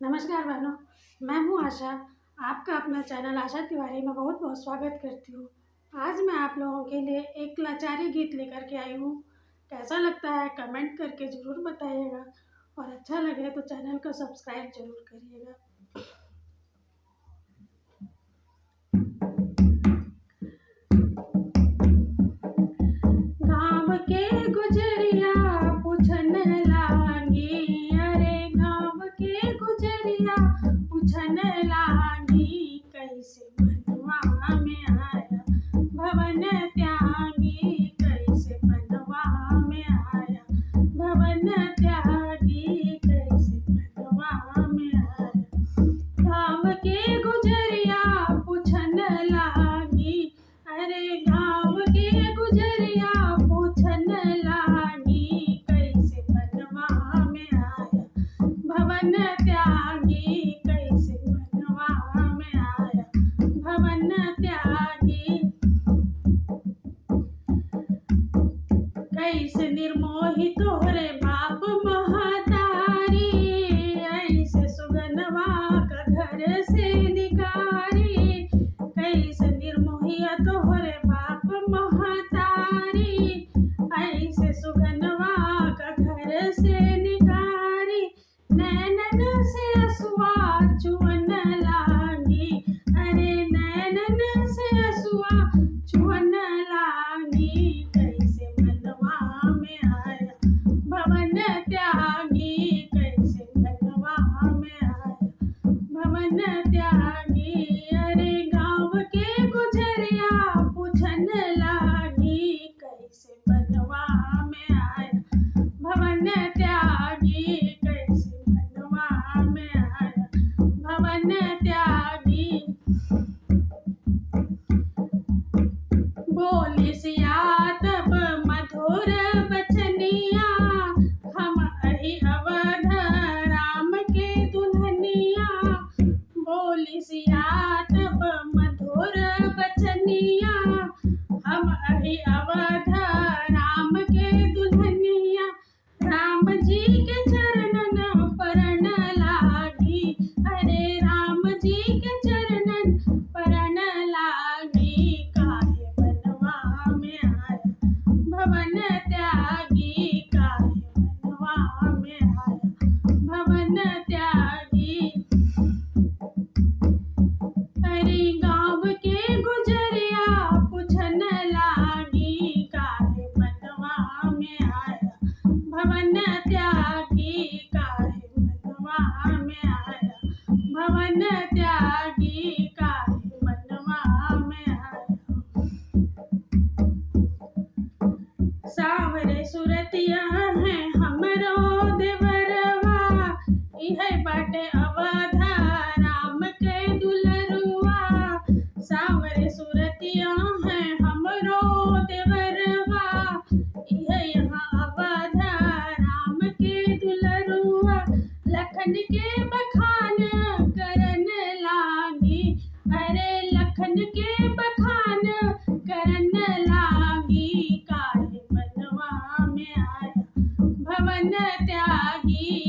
नमस्कार बहनों, मैं हूँ आशा। आपका अपना चैनल आशा तिवारी में बहुत बहुत स्वागत करती हूँ। आज मैं आप लोगों के लिए एक लाचारी गीत लेकर के आई हूँ। कैसा लगता है कमेंट करके ज़रूर बताइएगा और अच्छा लगे तो चैनल को सब्सक्राइब जरूर करिएगा। गाँव के गुजरिया पूछन लागी, अरे गाँव के गुजरिया पूछन लागी, कैसे बनवा में आया भवन त्यागी, कैसे बनवा में आया भवन त्यागी, कैसे बनवा में आया। गाँव के गुजरिया पूछन लागी, अरे गाँव के गुजरिया पूछन लागी, कैसे बनवा में आया भवन त्यागी, कैसे बनवा में आया भवन त्यागी। कैसे निर्मोही तोहरे बाप महतारी, ऐसे सुगनवा का घर से निकारी, कैसे निर्मोही तोहरे बाप महतारी, ऐसे सुगनवा का घर से निकारी। नैनन से असुआ चुअन लागी, अरे नैनन से असुआ चुअन लागी, कैसे बनवा में आया भवन त्यागी, कैसे बनवा में आया भवन त्यागी। अरे गाँव के गुजरिया पूछन लागी, कैसे बनवा में आया भवन त्यागी, कैसे बनवा में आया भवन त्यागी। बोली सिया तब मधुर बचनिया, हम अहि अवध राम के दुल्हनिया। बोली सिया तब मधुर बचनिया, हम अहि अवध राम के दुल्हनिया। राम जी के चरणन परण लागी, अरे राम जी के चरणन परण लागी, काहे बनवा में आया भवन त्यागी, काहे बनवा में आया भवन त्यागी। अरे गाँव के गुजरिया पूछन लागी, काहे बनवा में आया भवन त्यागी, काहे बनवा में आया भवन त्यागी, काहे बनवा में आया। सावरे सुरतिया है हमरो देवरवा, इहे बाटे अवध राम के दुलरुआ। सावरे सुरतिया है हमरो देवरवा, इहे यहाँ अवध राम के दुलरुआ। लखन के बखान करन लागी, अरे लखन के बखान करन लागी, काहे बनवा में आया भवन त्यागी,